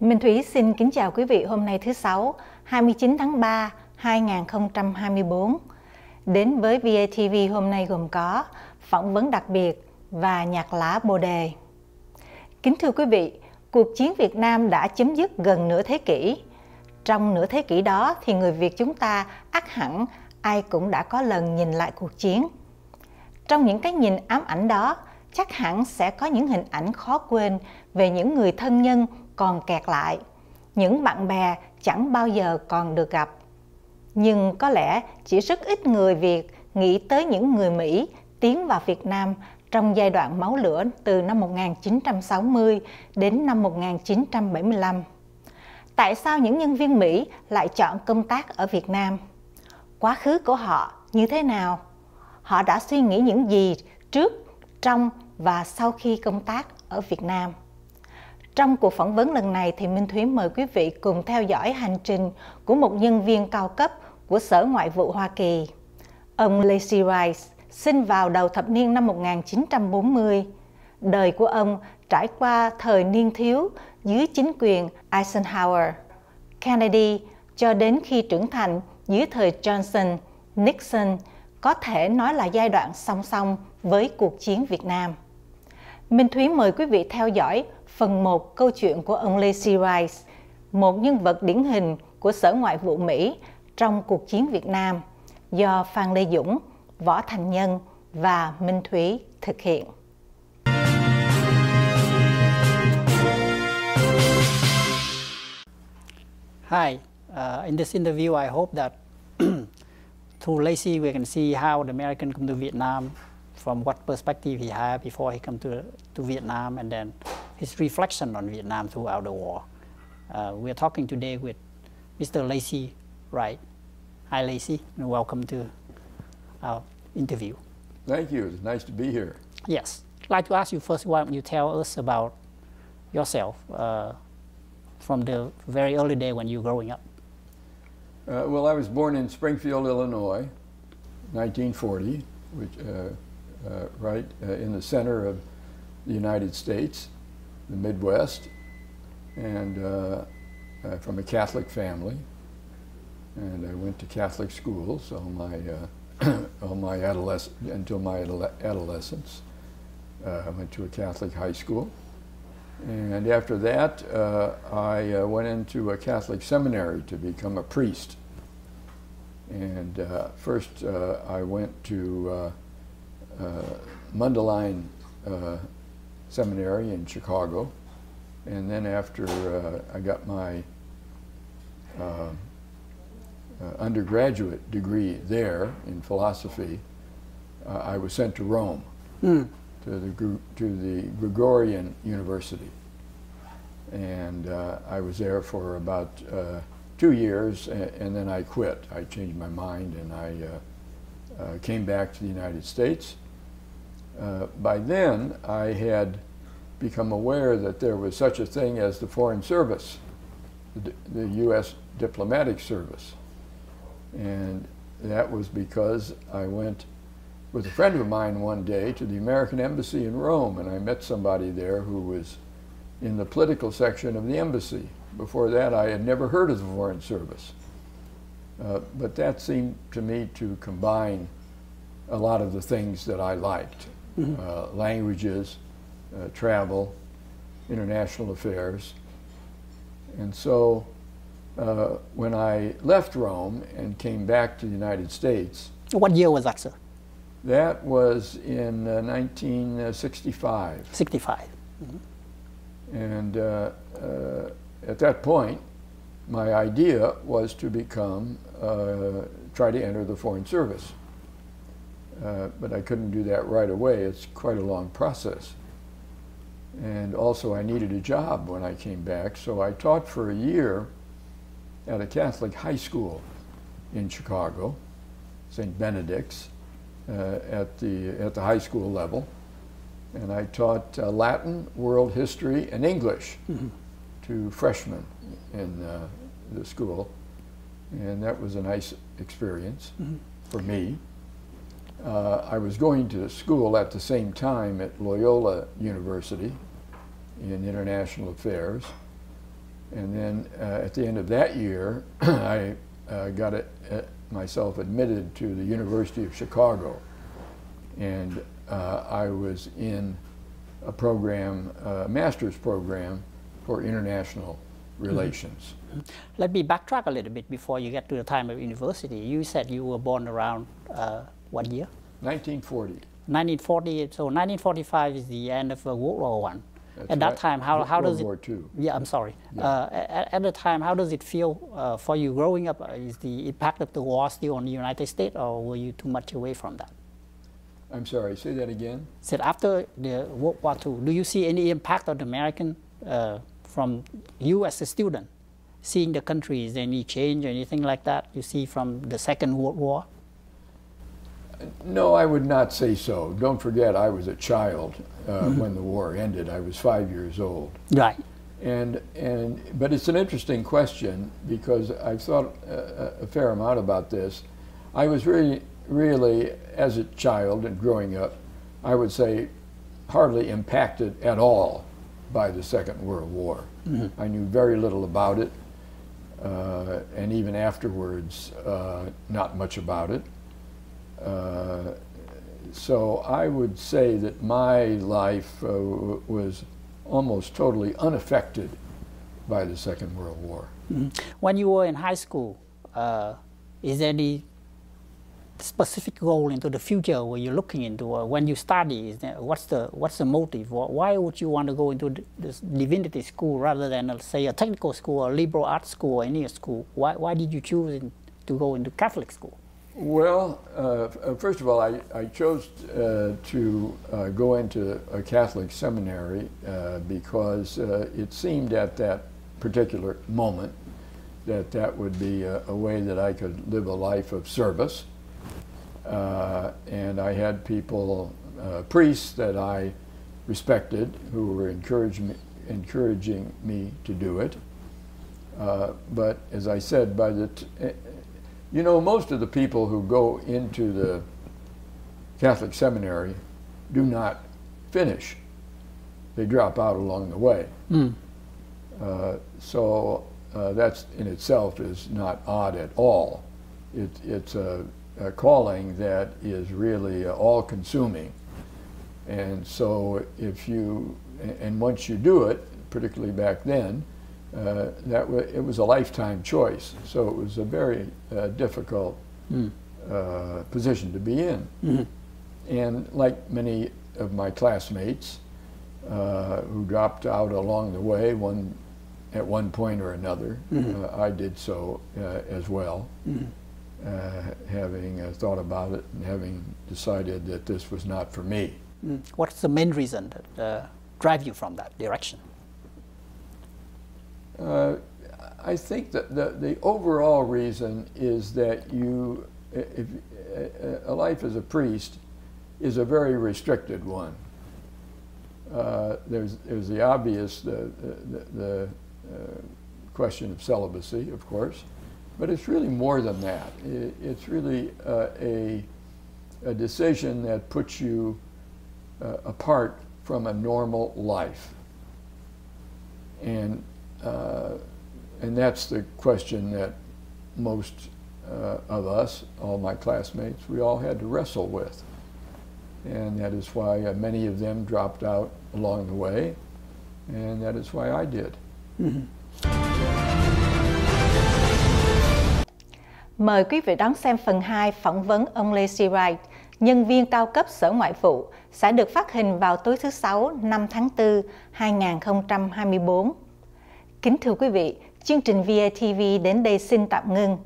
Minh Thúy xin kính chào quý vị hôm nay thứ Sáu, 29 tháng 3, 2024. Đến với VATV hôm nay gồm có phỏng vấn đặc biệt và nhạc lá bồ đề. Kính thưa quý vị, cuộc chiến Việt Nam đã chấm dứt gần nửa thế kỷ. Trong nửa thế kỷ đó thì người Việt chúng ta ắt hẳn ai cũng đã có lần nhìn lại cuộc chiến. Trong những cái nhìn ám ảnh đó, chắc hẳn sẽ có những hình ảnh khó quên về những người thân nhân còn kẹt lại, những bạn bè chẳng bao giờ còn được gặp. Nhưng có lẽ chỉ rất ít người Việt nghĩ tới những người Mỹ tiến vào Việt Nam trong giai đoạn máu lửa từ năm 1960 đến năm 1975. Tại sao những nhân viên Mỹ lại chọn công tác ở Việt Nam? Quá khứ của họ như thế nào? Họ đã suy nghĩ những gì trước, trong và sau khi công tác ở Việt Nam? Trong cuộc phỏng vấn lần này thì Minh Thúy mời quý vị cùng theo dõi hành trình của một nhân viên cao cấp của Sở Ngoại vụ Hoa Kỳ. Ông Lacy Wright sinh vào đầu thập niên năm 1940. Đời của ông trải qua thời niên thiếu dưới chính quyền Eisenhower, Kennedy cho đến khi trưởng thành dưới thời Johnson, Nixon, có thể nói là giai đoạn song song với cuộc chiến Việt Nam. Minh Thúy mời quý vị theo dõi phần 1 câu chuyện của ông Lacy Wright, một nhân vật điển hình của Sở Ngoại vụ Mỹ trong cuộc chiến Việt Nam, do Phan Lê Dũng, Võ Thành Nhân và Minh Thúy thực hiện. Hi, in this interview I hope that through Lacy we can see how the American come to Vietnam, from what perspective he had before he come to Vietnam, and then his reflection on Vietnam throughout the war. We're talking today with Mr. Lacy Wright. Hi Lacy, and welcome to our interview. Thank you, it's nice to be here. Yes, I'd like to ask you first, why don't you tell us about yourself from the very early day when you were growing up? Well, I was born in Springfield, Illinois, 1940, which right in the center of the United States, the Midwest, and from a Catholic family. And I went to Catholic schools until my adolescence. I went to a Catholic high school. And after that, I went into a Catholic seminary to become a priest. And first I went to Mundelein Seminary in Chicago. And then after I got my undergraduate degree there in philosophy, I was sent to Rome. To the Gregorian University, and I was there for about 2 years, and then I quit. I changed my mind, and I came back to the United States. By then, I had become aware that there was such a thing as the Foreign Service, the U.S. Diplomatic Service, and that was because I went with a friend of mine one day to the American Embassy in Rome, and I met somebody there who was in the political section of the embassy. Before that, I had never heard of the Foreign Service. But that seemed to me to combine a lot of the things that I liked. Languages, travel, international affairs. And so when I left Rome and came back to the United States. What year was that, sir? That was in 1965. 65. And at that point, my idea was to try to enter the Foreign Service. But I couldn't do that right away. It's quite a long process. And also I needed a job when I came back, so I taught for a year at a Catholic high school in Chicago, St. Benedict's. At the high school level, and I taught Latin, world history, and English to freshmen in the school, and that was a nice experience for me. I was going to school at the same time at Loyola University in International Affairs, And then at the end of that year, I got myself admitted to the University of Chicago. And I was in a program, a master's program for international relations. Let me backtrack a little bit before you get to the time of university. You said you were born around what year? 1940. 1940. So 1945 is the end of World War I. At that time, how does it? World War II. Yeah, I'm sorry. Yeah. At the time, how does it feel for you growing up? Is the impact of the war still on the United States, or were you too much away from that? I'm sorry, say that again? Said after the World War II, do you see any impact on the American from you as a student? Seeing the country, is there any change or anything like that you see from the Second World War? No, I would not say so. Don't forget, I was a child when the war ended. I was 5 years old. Right. But it's an interesting question because I've thought a fair amount about this. I was really, as a child and growing up, I would say hardly impacted at all by the Second World War. I knew very little about it, and even afterwards, not much about it. So I would say that my life was almost totally unaffected by the Second World War. When you were in high school, is there any specific goal into the future where you're looking into, or when you study, what's the motive? Why would you want to go into this divinity school rather than, say, a technical school or liberal arts school or any school? Why did you choose to go into Catholic school? Well, first of all, I chose to go into a Catholic seminary because it seemed at that particular moment that would be a way that I could live a life of service. And I had people, priests that I respected, who were encouraging me to do it. But as I said, you know, most of the people who go into the Catholic seminary do not finish. They drop out along the way. So that's in itself is not odd at all. It's a calling that is really all-consuming. And so and once you do it, particularly back then, it was a lifetime choice. So it was a very difficult position to be in. And like many of my classmates who dropped out along the way, at one point or another, I did so as well. Having thought about it and having decided that this was not for me. What's the main reason that drive you from that direction? I think that the overall reason is that a life as a priest is a very restricted one. There's the obvious the question of celibacy, of course. But it's really more than that. It's really a decision that puts you apart from a normal life. And that's the question that most of us, all my classmates, we all had to wrestle with. And that is why many of them dropped out along the way, and that is why I did. Mời quý vị đón xem phần 2 phỏng vấn ông Lacy Wright, nhân viên cao cấp Sở Ngoại vụ, sẽ được phát hình vào tối thứ Sáu 5 tháng 4, 2024. Kính thưa quý vị, chương trình VATV đến đây xin tạm ngưng.